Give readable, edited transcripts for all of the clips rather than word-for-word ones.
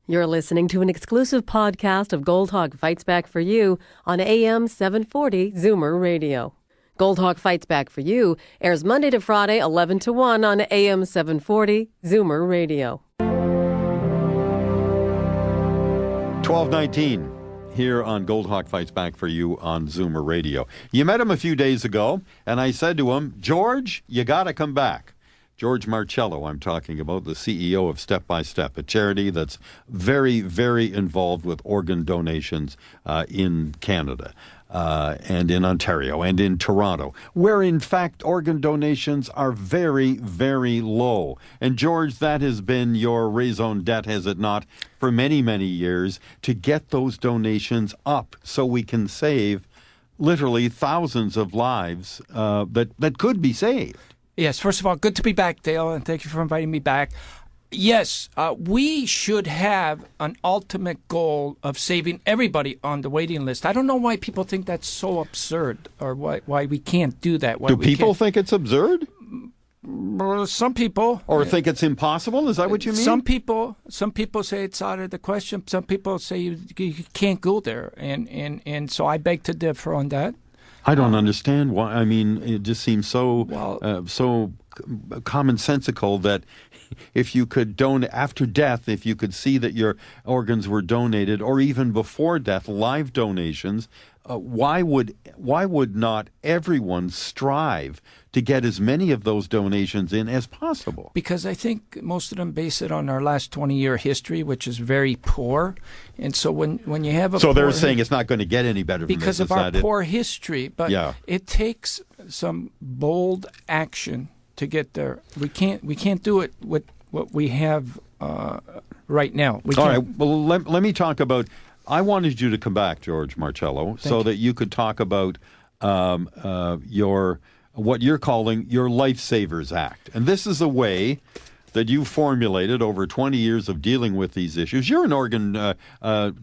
You're listening to an exclusive podcast of Goldhawk Fights Back for You on AM 740 Zoomer Radio. Goldhawk Fights Back for You airs Monday to Friday, 11 to 1 on AM 740 Zoomer Radio. 12:19 here on Goldhawk Fights Back for You on Zoomer Radio. You met him a few days ago, and I said to him, George, you got to come back. George Marcello, I'm talking about, the CEO of Step by Step, a charity that's very, very involved with organ donations in Canada and in Ontario and in Toronto, where, in fact, organ donations are very, very low. And, George, that has been your raison d'etre, has it not, for many, many years, to get those donations up so we can save literally thousands of lives that could be saved. Yes, first of all, good to be back, Dale, and thank you for inviting me back. Yes, we should have an ultimate goal of saving everybody on the waiting list. I don't know why people think that's so absurd, or why we can't do that. Do people think it's absurd? Well, some people. Or think it's impossible? Is that what you mean? Some people say it's out of the question. Some people say you can't go there, and so I beg to differ on that. I don't understand why. I mean, it just seems so so commonsensical that if you could donate after death, if you could see that your organs were donated, or even before death, live donations, why would not everyone strive to get as many of those donations in as possible? Because I think most of them base it on our last 20-year history, which is very poor. And so when you have a So they're saying it's not going to get any better than because of our poor history. But it takes some bold action to get there. We can't do it with what we have right now. All right. Well, let me talk about. I wanted you to come back, George Marcello, so that you could talk about what you're calling your Lifesavers Act. And this is a way that you formulated over 20 years of dealing with these issues. You're an organ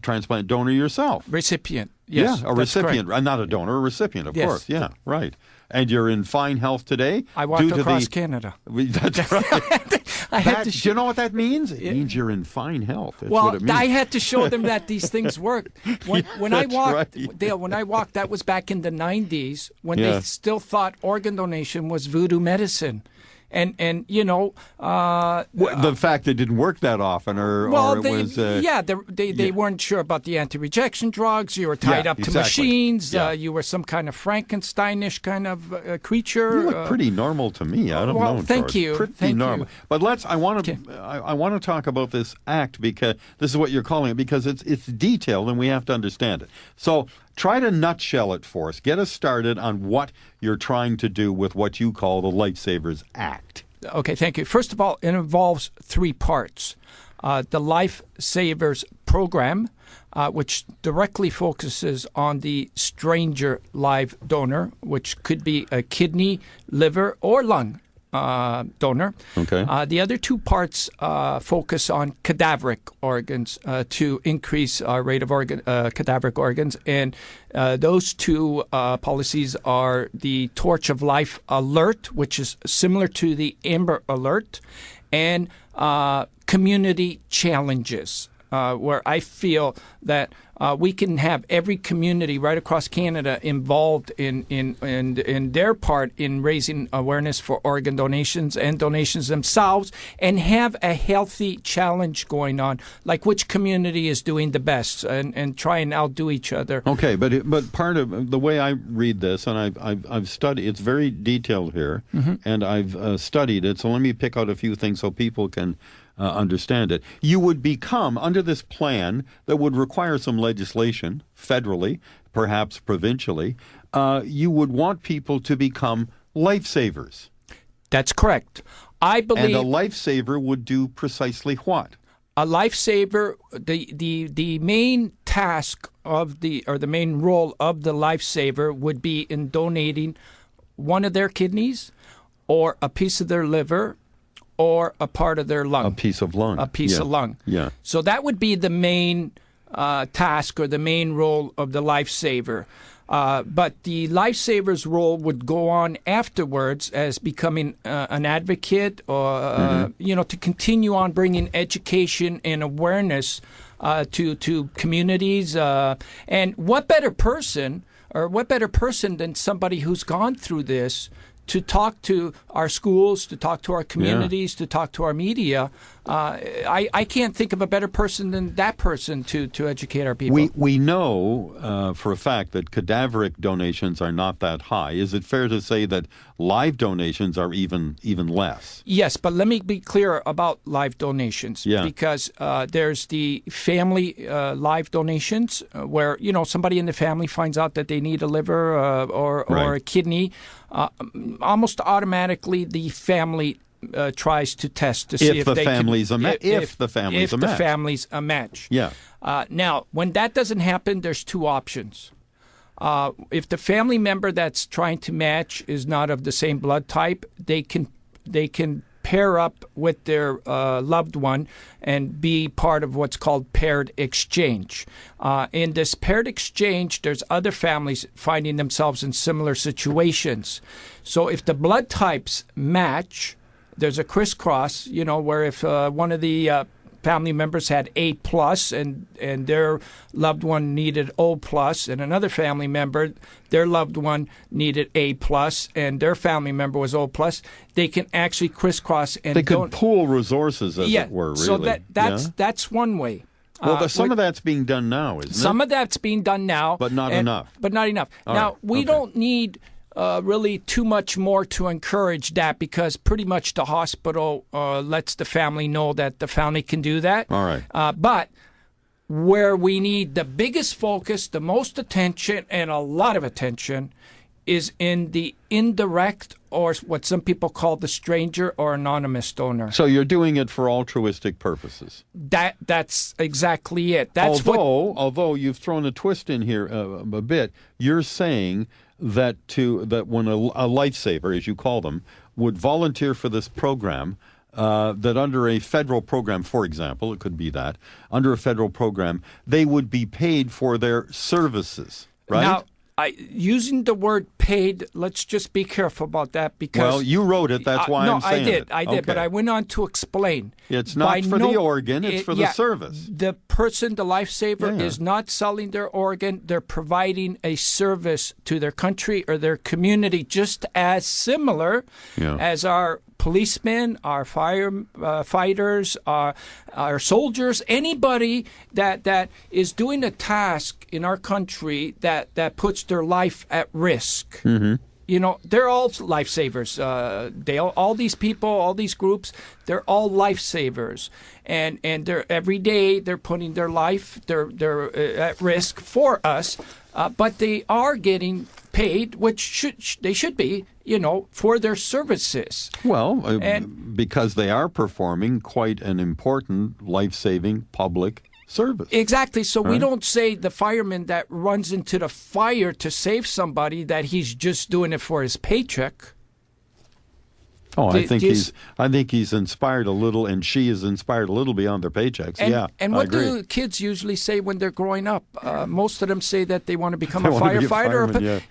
transplant donor yourself. Recipient, yes. Yeah, a recipient. Not a donor, a recipient, of course. Yeah, right. And you're in fine health today? I walked across Canada. That's right. Do you know what that means? It means you're in fine health. That's what it means. I had to show them that these things work. When I walked, Dale, that was back in the 90s when they still thought organ donation was voodoo medicine. And you know... the fact that it didn't work that often, they weren't sure about the anti-rejection drugs. You were tied up to machines. You were some kind of Frankensteinish kind of creature. You look pretty normal to me. I don't know, thank you. Pretty normal. But I want to talk about this act, because this is what you're calling it, because it's detailed and we have to understand it. So try to nutshell it for us. Get us started on what you're trying to do with what you call the Lifesavers Act. Okay, thank you. First of all, it involves three parts. The Lifesavers Program, which directly focuses on the stranger live donor, which could be a kidney, liver, or lung donor. Okay. The other two parts focus on cadaveric organs to increase our rate of cadaveric organs. And those two policies are the Torch of Life Alert, which is similar to the Amber Alert, and community challenges, where I feel that we can have every community right across Canada involved in their part in raising awareness for organ donations and donations themselves, and have a healthy challenge going on, like which community is doing the best, and try and outdo each other. Okay, but part of the way I read this, and I've studied, it's very detailed here, and I've studied it, so let me pick out a few things so people can understand it. You would become, under this plan that would require some legislation, federally, perhaps provincially, you would want people to become lifesavers. That's correct. I believe. And a lifesaver would do precisely what? A lifesaver, the main task of the main role of the lifesaver would be in donating one of their kidneys, or a piece of their liver, or a part of their lung. A piece of lung. A piece of lung. Yeah. So that would be the main task, or the main role of the lifesaver. But the lifesavers role would go on afterwards as becoming an advocate or, to continue on bringing education and awareness to communities. And what better person than somebody who's gone through this to talk to our schools, to talk to our communities, to talk to our media. I can't think of a better person than that person to educate our people. We know for a fact that cadaveric donations are not that high. Is it fair to say that live donations are even less? Yes, but let me be clear about live donations. Yeah. Because there's the family live donations where, somebody in the family finds out that they need a liver or a kidney. Almost automatically the family tries to test to see if the family's a match. If the family's a match. Yeah. Now, when that doesn't happen, there's two options. If the family member that's trying to match is not of the same blood type, they can pair up with their loved one and be part of what's called paired exchange. In this paired exchange, there's other families finding themselves in similar situations. So if the blood types match, there's a crisscross, where if one of the family members had A plus and their loved one needed O plus, and another family member, their loved one needed A plus and their family member was O plus, they can actually crisscross and they could pool resources, as it were. Really. So that's one way. Well, some of that's being done now, isn't it? Some of that's being done now, but not enough. Now we don't need really too much more to encourage that, because pretty much the hospital lets the family know that the family can do that. All right. But where we need the biggest focus, the most attention, and a lot of attention is in the indirect, or what some people call the stranger or anonymous donor. So you're doing it for altruistic purposes. That's exactly it. Although you've thrown a twist in here a bit, you're saying that when a lifesaver, as you call them, would volunteer for this program, that under a federal program, for example, it could be that, under a federal program, they would be paid for their services, right? Now, using the word paid, let's just be careful about that, because... Well, you wrote it, that's why I'm saying it. I did, but I went on to explain. It's not for the organ, it's for the service. The person, the lifesaver, is not selling their organ. They're providing a service to their country or their community, just as similar as our policemen, our firefighters, our soldiers, anybody that is doing a task in our country that puts their life at risk. Mm-hmm. They're all lifesavers. All these people, all these groups, they're all lifesavers, and they're every day they're putting their life, they're at risk for us, but they are getting paid, which they should be, for their services. Well, because they are performing quite an important life-saving public service. Exactly. So we don't say the fireman that runs into the fire to save somebody that he's just doing it for his paycheck. Oh, I think he's inspired a little, and she is inspired a little beyond their paychecks. And what do kids usually say when they're growing up? Most of them say that they want to become a firefighter.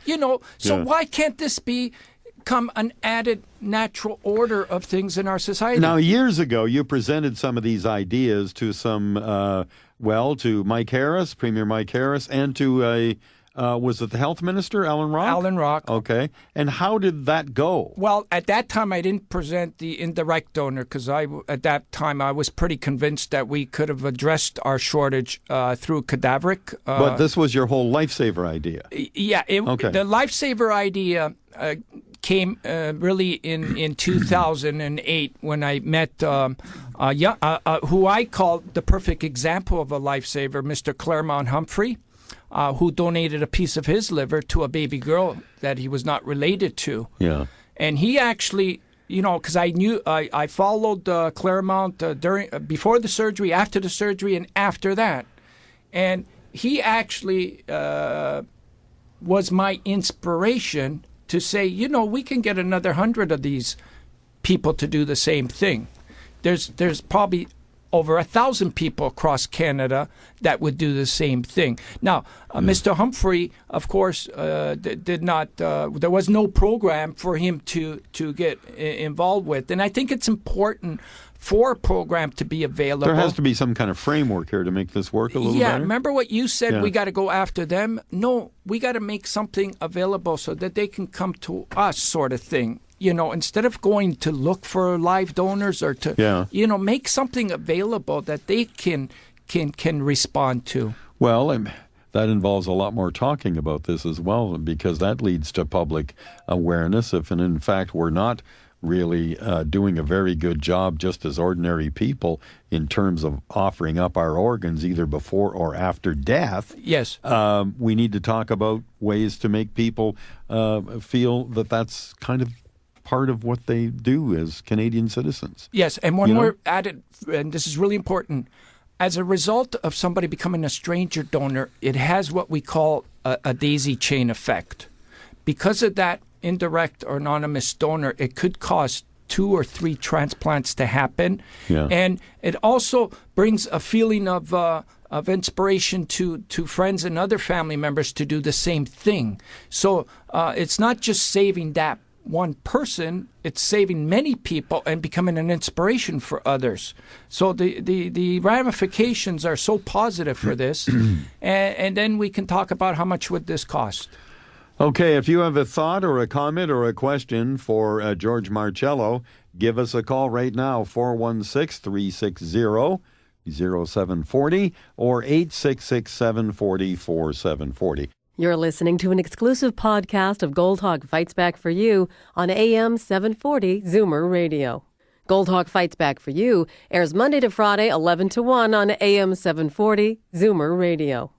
So why can't this become an added natural order of things in our society? Now, years ago, you presented some of these ideas to to Mike Harris, Premier Mike Harris, and to was it the health minister, Alan Rock? Alan Rock. Okay. And how did that go? Well, at that time, I didn't present the indirect donor because at that time I was pretty convinced that we could have addressed our shortage through cadaveric. But this was your whole lifesaver idea. Yeah. The lifesaver idea came really in 2008 when I met who I call the perfect example of a lifesaver, Mr. Claremont Humphrey. Who donated a piece of his liver to a baby girl that he was not related to. Yeah. And he actually, because I followed Claremont before the surgery, after the surgery, and after that. And he actually was my inspiration to say, we can get another 100 of these people to do the same thing. There's probably over 1,000 people across Canada that would do the same thing. Now, Mr. Humphrey, of course, did not. There was no program for him to get involved with, and I think it's important for a program to be available. There has to be some kind of framework here to make this work a little better. Yeah, remember what you said, we got to go after them? No, we got to make something available so that they can come to us, sort of thing. Instead of going to look for live donors or to, make something available that they can respond to. Well, that involves a lot more talking about this as well, because that leads to public awareness. If, and in fact, we're not really doing a very good job just as ordinary people in terms of offering up our organs either before or after death. Yes. We need to talk about ways to make people feel that that's kind of part of what they do as Canadian citizens. Yes, and when we're at it, and this is really important, as a result of somebody becoming a stranger donor, it has what we call a daisy chain effect. Because of that indirect or anonymous donor, it could cause 2 or 3 transplants to happen. Yeah. And it also brings a feeling of inspiration to friends and other family members to do the same thing. So it's not just saving that one person, it's saving many people and becoming an inspiration for others. So the ramifications are so positive for this. and then we can talk about how much would this cost. Okay, if you have a thought or a comment or a question for George Marcello, give us a call right now, 416-360-0740 or 866-740-4740. You're listening to an exclusive podcast of Goldhawk Fights Back for You on AM 740 Zoomer Radio. Goldhawk Fights Back for You airs Monday to Friday, 11 to 1 on AM 740 Zoomer Radio.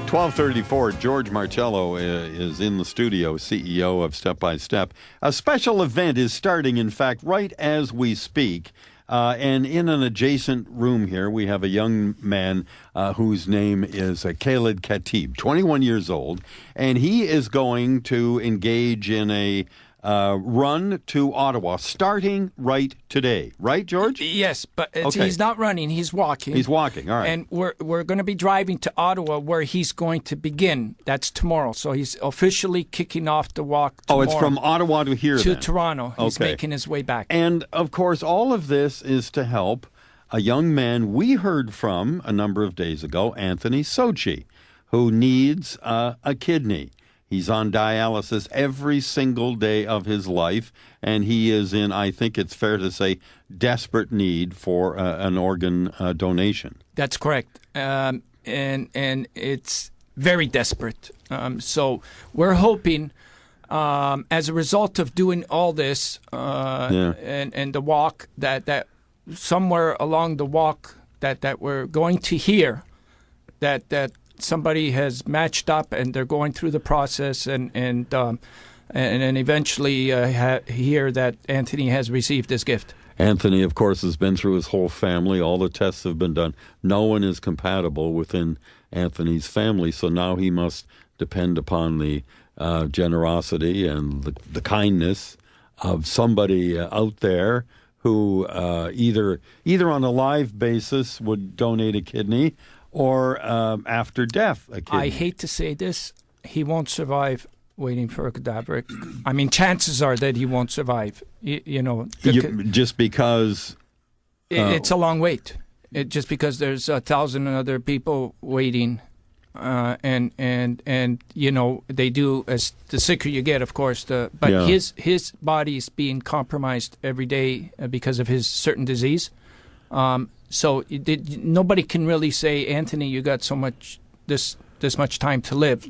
$12:34, George Marcello is in the studio, CEO of Step by Step. A special event is starting, in fact, right as we speak. And in an adjacent room here, we have a young man whose name is Khalid Khatib, 21 years old. And he is going to engage in a run to Ottawa, starting right today. Right, George? Yes, but he's not running. He's walking. He's walking, all right. And we're going to be driving to Ottawa where he's going to begin. That's tomorrow. So he's officially kicking off the walk tomorrow. Oh, it's from Ottawa to here, to then. Toronto. He's making his way back. And, of course, all of this is to help a young man we heard from a number of days ago, Anthony Sochi, who needs a kidney. He's on dialysis every single day of his life, and he is in, I think it's fair to say, desperate need for an organ donation. That's correct. And it's very desperate. So we're hoping, as a result of doing all this and the walk, that somewhere along the walk that we're going to hear that somebody has matched up and they're going through the process and then eventually hear that Anthony has received his gift. Anthony, of course, has been through his whole family. All the tests have been done. No one is compatible within Anthony's family, so now he must depend upon the generosity and the kindness of somebody out there who either on a live basis would donate a kidney or after death, a kidney. I hate to say this, he won't survive waiting for a cadaveric. I mean, chances are that he won't survive. Just because it's a long wait. Just because there's 1,000 other people waiting, and they do, as the sicker you get, of course. His body is being compromised every day because of his certain disease. So nobody can really say, Anthony, you got this much time to live,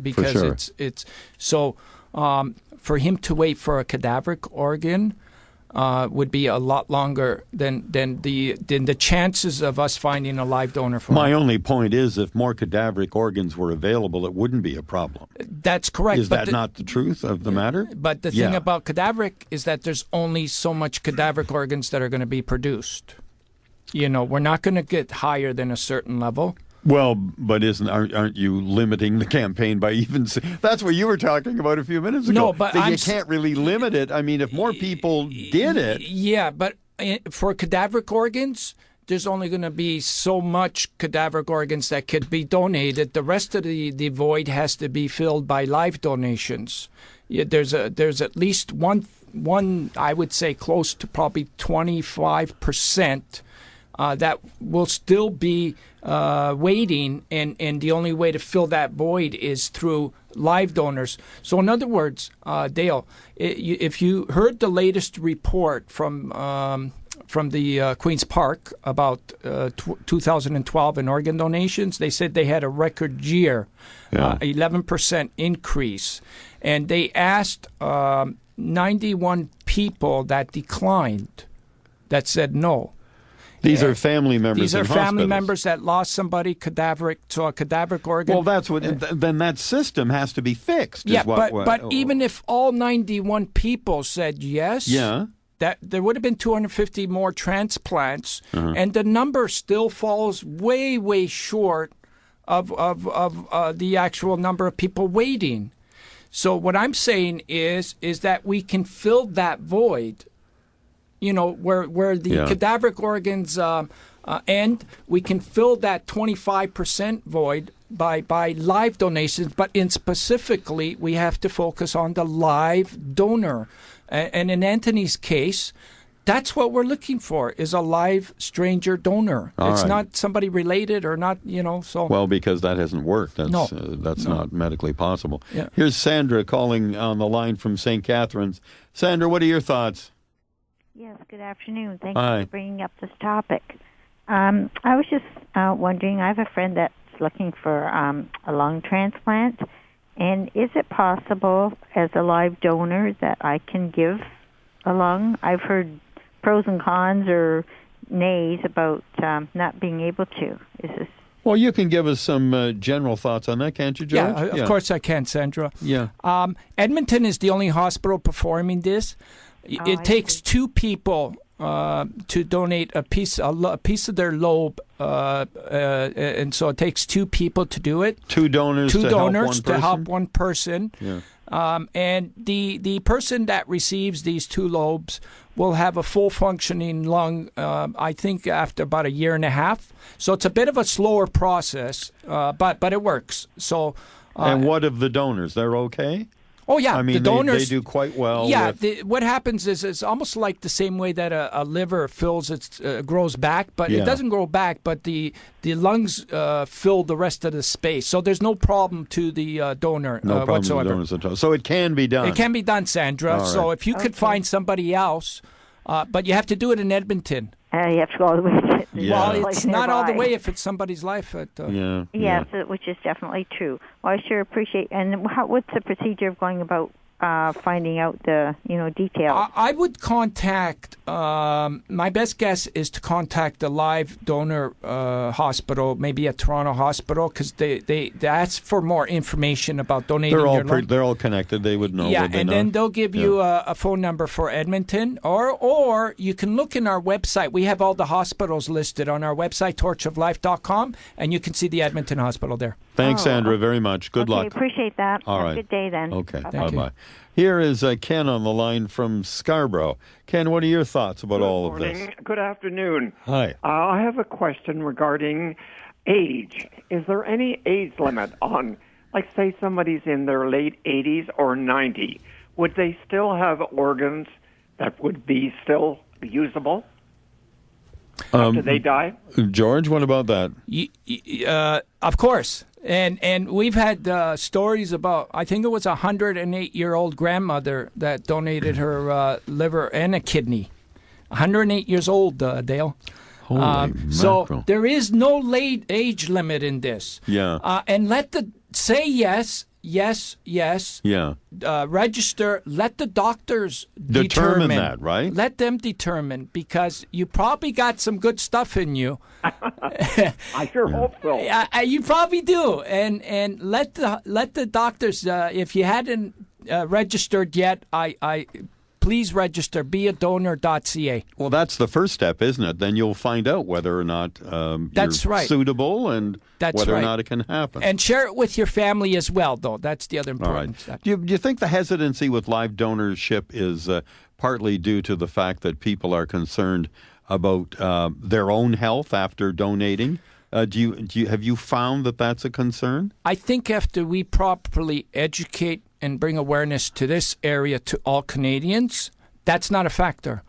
because for sure. it's so for him to wait for a cadaveric organ would be a lot longer than the chances of us finding a live donor for him. My only point is, if more cadaveric organs were available, it wouldn't be a problem. That's correct. Is that not the truth of the matter? But the thing about cadaveric is that there's only so much cadaveric organs that are going to be produced. We're not going to get higher than a certain level. Well, but aren't you limiting the campaign by even? That's what you were talking about a few minutes ago. No, but that you can't really limit it. I mean, if more people did it, yeah, but for cadaveric organs, there's only going to be so much cadaveric organs that could be donated. The rest of the void has to be filled by live donations. Yeah, there's at least one I would say close to probably 25% that will still be waiting, and the only way to fill that void is through live donors. So in other words, Dale, if you heard the latest report from the Queen's Park about 2012 in organ donations, they said they had a record year, 11% increase. And they asked 91 people that declined, that said no. These are family members. These are in family hospitals. members that lost somebody cadaveric, so a cadaveric organ. Well, that's what. Then that system has to be fixed. Yeah, but even if all 91 people said yes, that there would have been 250 more transplants, and the number still falls way, way short of the actual number of people waiting. So what I'm saying is that we can fill that void. You know, where the cadaveric organs end, we can fill that 25% void by live donations, but specifically we have to focus on the live donor. And in Anthony's case, that's what we're looking for, is a live stranger donor. It's not somebody related or not, so. Well, because that hasn't worked. That's not medically possible. Yeah. Here's Sandra calling on the line from St. Catharines. Sandra, what are your thoughts? Yes, good afternoon. Thank you for bringing up this topic. I was just wondering, I have a friend that's looking for a lung transplant, and is it possible as a live donor that I can give a lung? I've heard pros and cons or nays about not being able to. Is this? Well, you can give us some general thoughts on that, can't you, George? Yeah, of course I can, Sandra. Yeah. Edmonton is the only hospital performing this. It takes two people to donate a piece of their lobe, and so it takes two people to do it. Two donors to help one person. Yeah. And the person that receives these two lobes will have a full functioning lung, I think, after about a year and a half. So it's a bit of a slower process, but it works. So. And what of the donors? They're okay? Oh, yeah. I mean, the donors, they do quite well. Yeah. What happens is it's almost like the same way that a liver grows back, but it doesn't grow back, but the lungs fill the rest of the space. So there's no problem to the donor no problem whatsoever. To the donors at all. So it can be done. It can be done, Sandra. Right. So if you could find somebody else, but you have to do it in Edmonton. You have to go all the way. Well, it's not all the way if it's somebody's life. Yes, which is definitely true. Well, I sure appreciate. And what's the procedure of going about finding out the details? I would contact. My best guess is to contact the live donor hospital, maybe a Toronto hospital, because they ask for more information about donating your lung. They're all connected. They would know. Yeah, and then they'll give you a phone number for Edmonton, or you can look in our website. We have all the hospitals listed on our website, torchoflife.com, and you can see the Edmonton Hospital there. Thanks, Sandra, very much. Good luck. Appreciate that. All right. Have a good day then. Okay, bye-bye. Here is Ken on the line from Scarborough. Ken, what are your thoughts about all of this? Good afternoon. Hi. I have a question regarding age. Is there any age limit on, like, say somebody's in their late 80s or 90? Would they still have organs that would be still usable after they die? George, what about that? Of course. And we've had stories about, I think it was a 108-year-old grandmother that donated her liver and a kidney. 108 years old, Dale. Holy so there is no late age limit in this. Yeah. And say yes. Yeah. Register. Let the doctors determine that, right? Let them determine, because you probably got some good stuff in you. I sure hope so. You probably do, and let the doctors. If you hadn't registered yet, please register, beadonor.ca. Well, that's the first step, isn't it? Then you'll find out whether or not That's you're right. suitable and That's whether right. or not it can happen. And share it with your family as well, though. That's the other All right. important step. Do you think the hesitancy with live donorship is partly due to the fact that people are concerned about their own health after donating? Have you found that that's a concern? I think after we properly educate and bring awareness to this area to all Canadians, that's not a factor.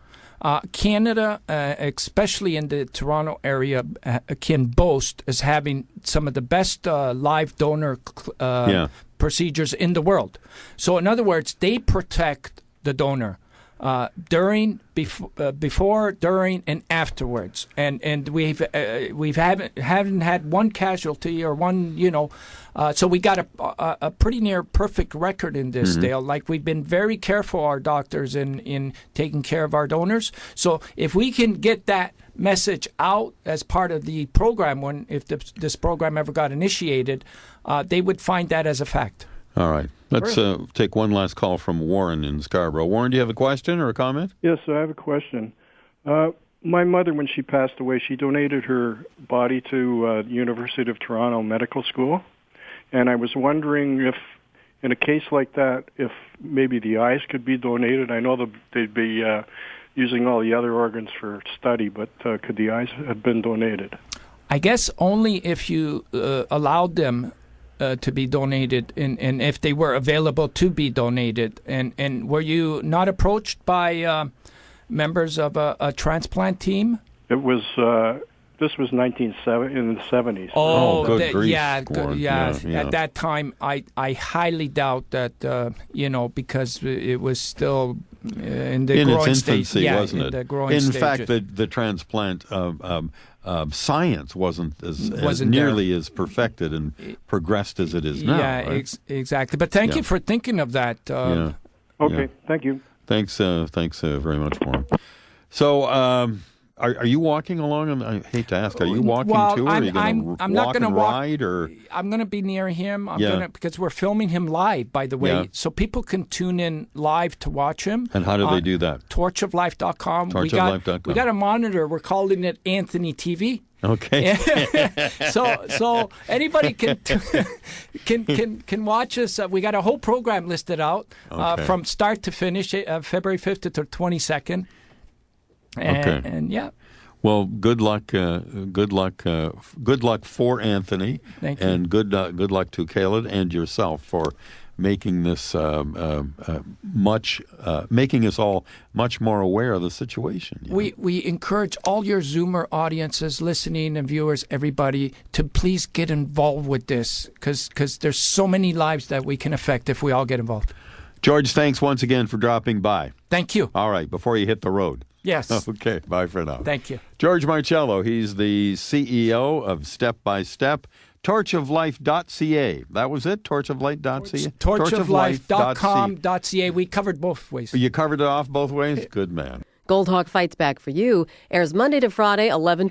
Canada, especially in the Toronto area, can boast as having some of the best live donor procedures in the world. So in other words, they protect the donor before, during, and afterwards. And we haven't had one casualty or one, so we got a pretty near perfect record in this, Dale. Like, we've been very careful, our doctors, in taking care of our donors. So if we can get that message out as part of the program, if this program ever got initiated, they would find that as a fact. All right. Let's take one last call from Warren in Scarborough. Warren, do you have a question or a comment? Yes, I have a question. My mother, when she passed away, she donated her body to University of Toronto Medical School. And I was wondering if, in a case like that, if maybe the eyes could be donated. I know that they'd be using all the other organs for study, but could the eyes have been donated? I guess only if you allowed them to be donated, and if they were available to be donated. And were you not approached by members of a transplant team? It was. This was in the 70s. Oh, good grief, yeah. Yeah. At that time, I highly doubt that, because it was still in the growing its infancy, stage. wasn't it? The growing in stage. fact, the transplant science wasn't Wasn't nearly as perfected and progressed as it is now. Yeah, right? Exactly. But thank you for thinking of that. Yeah. Okay, Yeah. thank you. Thanks very much, Warren. So, are you walking along? And I hate to ask, are you walking too, or are you going to walk and ride? Or I'm going to be near him. Because we're filming him live, by the way, Yeah. so people can tune in live to watch him. And how do they do that? Torchoflife.com. Torchoflife.com. We got a monitor. We're calling it Anthony TV. Okay. So anybody can watch us. We got a whole program listed out from start to finish, February 5th to the 22nd. And yeah. Well, good luck. Good luck for Anthony. Thank you. And good luck to Caleb and yourself for making this making us all much more aware of the situation. We encourage all your Zoomer audiences, listening and viewers, everybody, to please get involved with this, because there's so many lives that we can affect if we all get involved. George, thanks once again for dropping by. Thank you. All right, before you hit the road. Yes. Okay, bye for now. Thank you. George Marcello, he's the CEO of Step by Step, torchoflife.ca. That was it? Torchoflife.ca? Torchoflife.com.ca. We covered both ways. You covered it off both ways? Good man. Goldhawk Fights Back for You airs Monday to Friday, 11